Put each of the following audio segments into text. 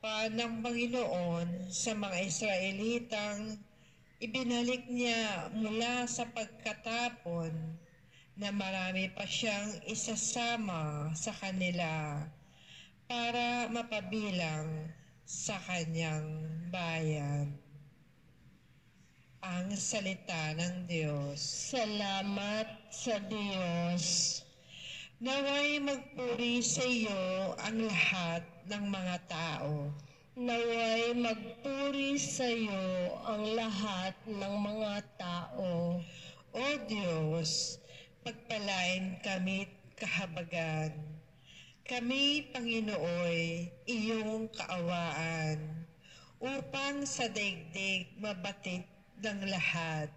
pa ng Panginoon sa mga Israelitang ibinalik niya mula sa pagkatapon na marami pa siyang isasama sa kanila para mapabilang sa kanyang bayan. Ang salita ng Diyos. Salamat sa Diyos. Naway magpuri sa iyo ang lahat ng mga tao. Naway magpuri sa iyo ang lahat ng mga tao. O Diyos, pagpalain kami't kahabagan. Kami, Panginooy, iyong kaawaan, upang sa daigdig mabatid ng lahat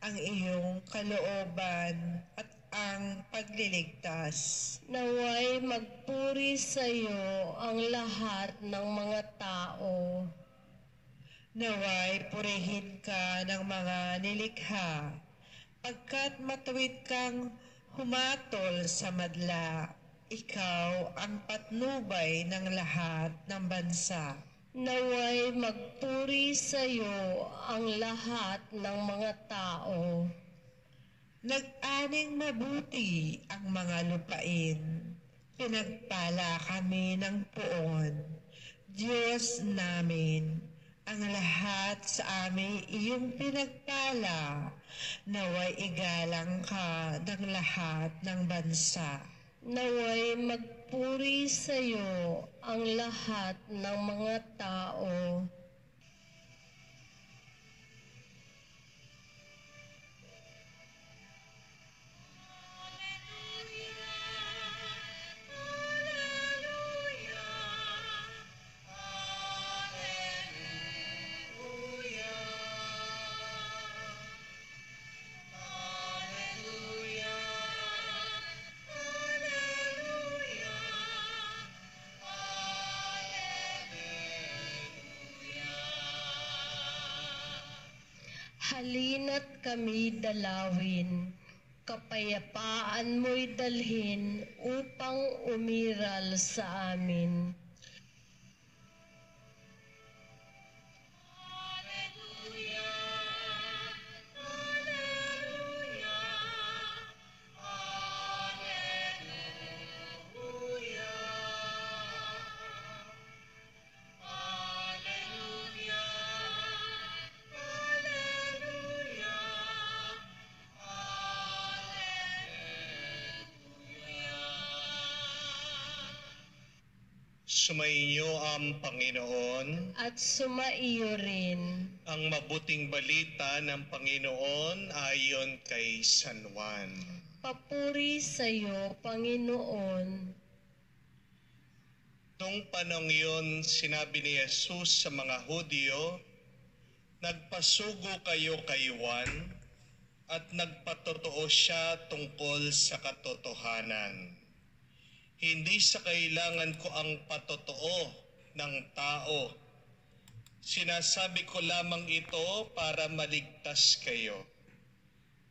ang iyong kalooban at ang pagliligtas. Naway magpuri sa iyo ang lahat ng mga tao. Naway purihin ka ng mga nilikha, pagkat matuwid kang humatol sa madla. Ikaw ang patnubay ng lahat ng bansa. Naway magpuri sa iyo ang lahat ng mga tao. Nag-aning mabuti ang mga lupain. Pinagpala kami ng poon. Diyos namin, ang lahat sa amin iyong pinagpala. Naway igalang ka ng lahat ng bansa. Naway magpuri sa iyo ang lahat ng mga tao. Halina't kami dalawin, kapayapaan mo'y dalhin upang umiral sa amin. Sumainyo ang Panginoon. At sumaiyo rin. Ang mabuting balita ng Panginoon ayon kay San Juan. Papuri sa iyo, Panginoon. Noong panahon yun, sinabi ni Jesus sa mga Hudyo, nagpasugo kayo kay Juan at nagpatotoo siya tungkol sa katotohanan. Hindi sa kailangan ko ang patotoo ng tao. Sinasabi ko lamang ito para maligtas kayo.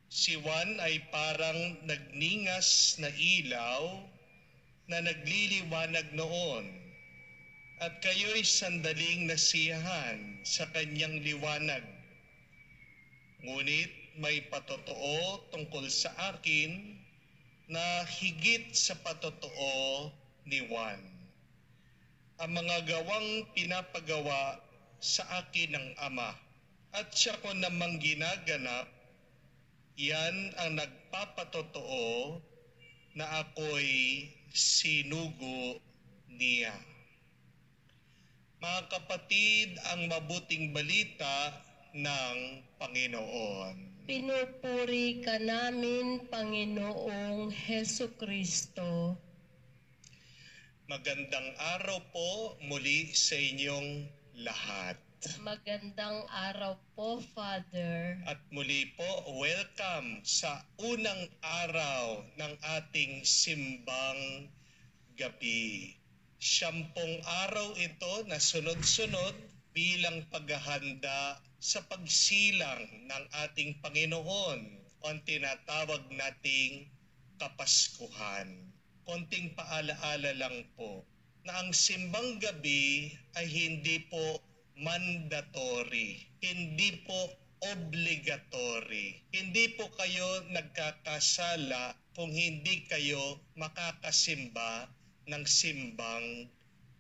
Si Juan ay parang nagningas na ilaw na nagliliwanag noon, at kayo'y sandaling nasiyahan sa kanyang liwanag. Ngunit may patotoo tungkol sa akin na higit sa patotoo ni Juan. Ang mga gawang pinapagawa sa akin ng Ama at siya ko namang ginaganap, yan ang nagpapatotoo na ako'y sinugo niya. Mga kapatid, ang mabuting balita ng Panginoon. Pinupuri ka namin, Panginoong Hesukristo. Magandang araw po muli sa inyong lahat. Magandang araw po, Father. At muli po, welcome sa unang araw ng ating simbang gabi. 10 araw ito na sunod-sunod bilang paghahanda sa pagsilang ng ating Panginoon o ang tinatawag nating Kapaskuhan. Konting paalaala lang po. na ang simbang gabi ay hindi po mandatory, hindi po obligatory. Hindi po kayo nagkakasala kung hindi kayo makakasimba ng simbang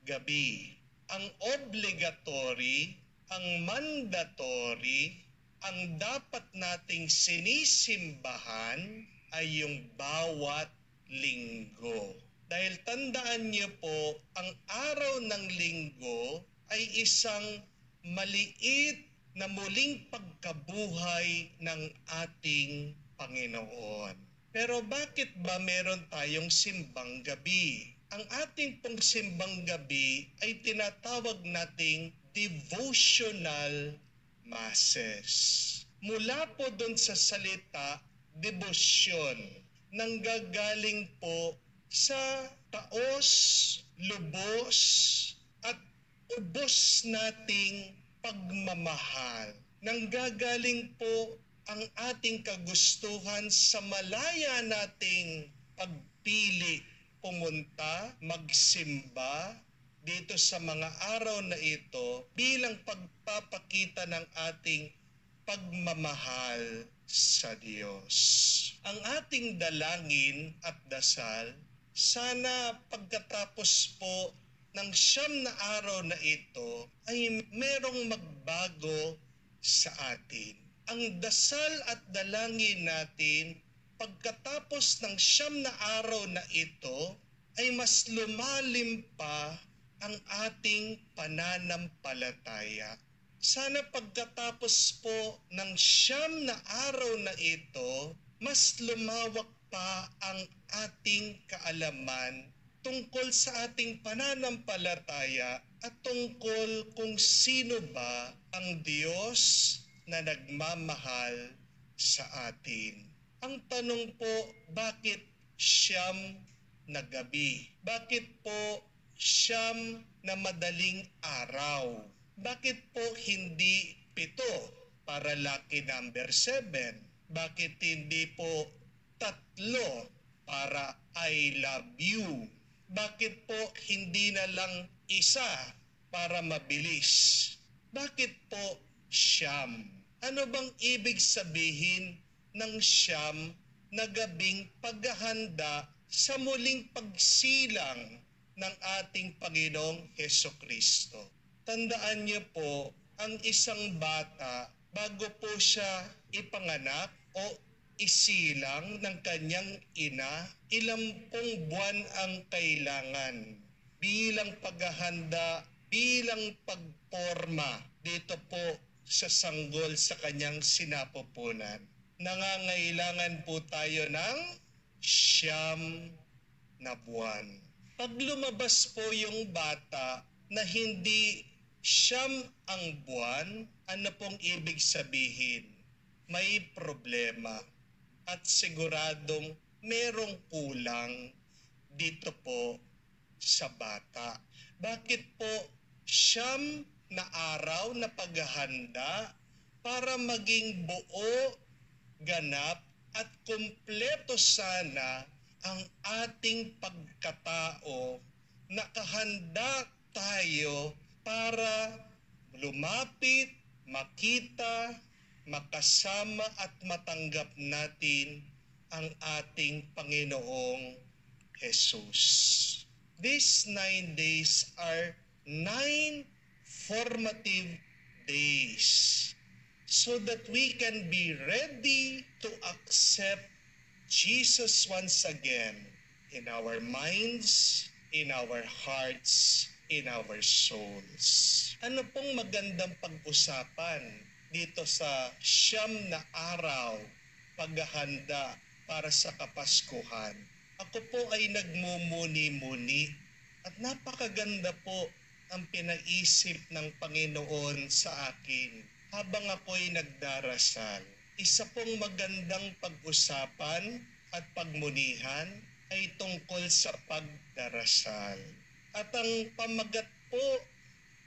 gabi. Ang obligatory, ang mandatory, ang dapat nating sinisimbahan ay yung bawat linggo. Dahil tandaan niyo po, ang araw ng linggo ay isang maliit na muling pagkabuhay ng ating Panginoon. Pero bakit ba meron tayong simbang gabi? Ang ating pong simbang gabi ay tinatawag nating devotional masses. Mula po doon sa salita, debosyon, nanggagaling po sa taos, lubos, at ubos nating pagmamahal. Nanggagaling po ang ating kagustuhan sa malaya nating pagpili, pumunta, magsimba dito sa mga araw na ito bilang pagpapakita ng ating pagmamahal sa Diyos. Ang ating dalangin at dasal, sana pagkatapos po ng 9 na araw na ito ay merong magbago sa atin. Ang dasal at dalangin natin pagkatapos ng 9 na araw na ito ay mas lumalim pa ang ating pananampalataya. Sana pagkatapos po ng 9 na araw na ito, mas lumawak pa ang ating kaalaman tungkol sa ating pananampalataya at tungkol kung sino ba ang Diyos na nagmamahal sa atin. Ang tanong po, bakit 9 na gabi? Bakit po 9 na madaling araw? Bakit po hindi 7 para lucky number 7? Bakit hindi po 3 para I love you? Bakit po hindi na lang 1 para mabilis? Bakit po 9? Ano bang ibig sabihin ng 9 na gabing paghahanda sa muling pagsilang ng ating Panginoong Hesukristo? Tandaan niyo po, ang isang bata, bago po siya ipanganak o isilang ng kanyang ina, ilang pong buwan ang kailangan bilang paghahanda, bilang pagporma dito po sa sanggol sa kanyang sinapupunan. Nangangailangan po tayo ng 9 na buwan. Pag lumabas po yung bata na hindi 9 ang buwan, ano pong ibig sabihin? May problema at siguradong merong kulang dito po sa bata. Bakit po 9 na araw na paghahanda para maging buo, ganap at kumpleto sana ang ating pagkatao, nakahanda tayo para lumapit, makita, makasama at matanggap natin ang ating Panginoong Jesus. These 9 days are 9 formative days so that we can be ready to accept Jesus once again in our minds, in our hearts, in our souls. Ano pong magandang pag-usapan dito sa 9 na araw paghahanda para sa Kapaskuhan? Ako po ay nagmumuni-muni at napakaganda po ang pinaisip ng Panginoon sa akin habang ako'y nagdarasal. Isa pong magandang pag-usapan at pagmunihan ay tungkol sa pagdarasal. At ang pamagat po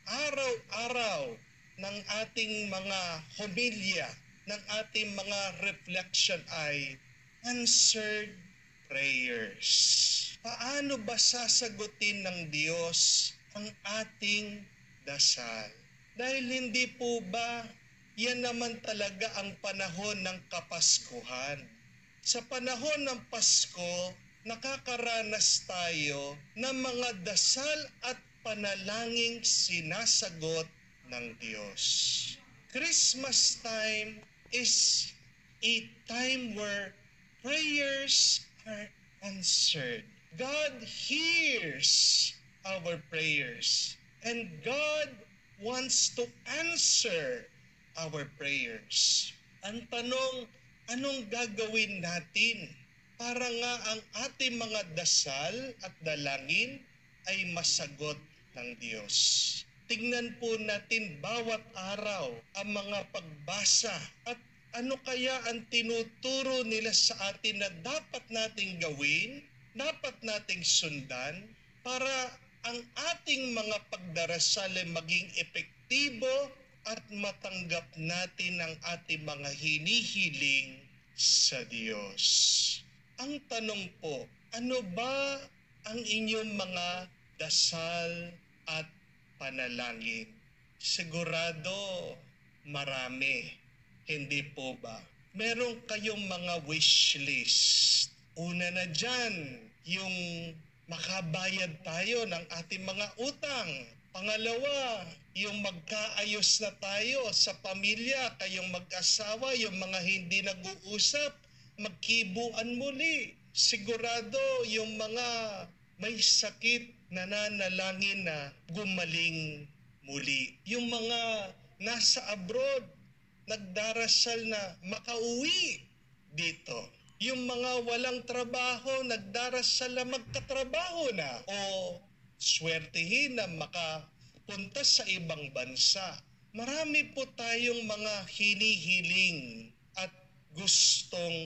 araw-araw ng ating mga homilya, ng ating mga reflection ay answered prayers. paano ba sasagutin ng Diyos ang ating dasal? Dahil hindi po ba yan naman talaga ang panahon ng Kapaskuhan? Sa panahon ng Pasko, nakakaranas tayo ng mga dasal at panalangin sinasagot ng Diyos. Christmas time is a time where prayers are answered. God hears our prayers, and God wants to answer our prayers. Ang tanong, anong gagawin natin para nga ang ating mga dasal at dalangin ay masagot ng Diyos? Tingnan po natin bawat araw ang mga pagbasa at ano kaya ang tinuturo nila sa atin na dapat nating gawin, dapat nating sundan para ang ating mga pagdarasal ay maging epektibo at matanggap natin ang ating mga hinihiling sa Diyos. Ang tanong po, ano ba ang inyong mga dasal at panalangin? Sigurado marami, hindi po ba? Meron kayong mga wish list. Una na dyan, yung makabayad tayo ng ating mga utang. Pangalawa, yung magkaayos na tayo sa pamilya, kayong mag-asawa, yung mga hindi nag-uusap, magkibuan muli. Sigurado yung mga may sakit, nananalangin na gumaling muli. Yung mga nasa abroad, nagdarasal na makauwi dito. Yung mga walang trabaho, nagdarasal na magkatrabaho na o swertihin na makapunta sa ibang bansa. Marami po tayong mga hinihiling at gustong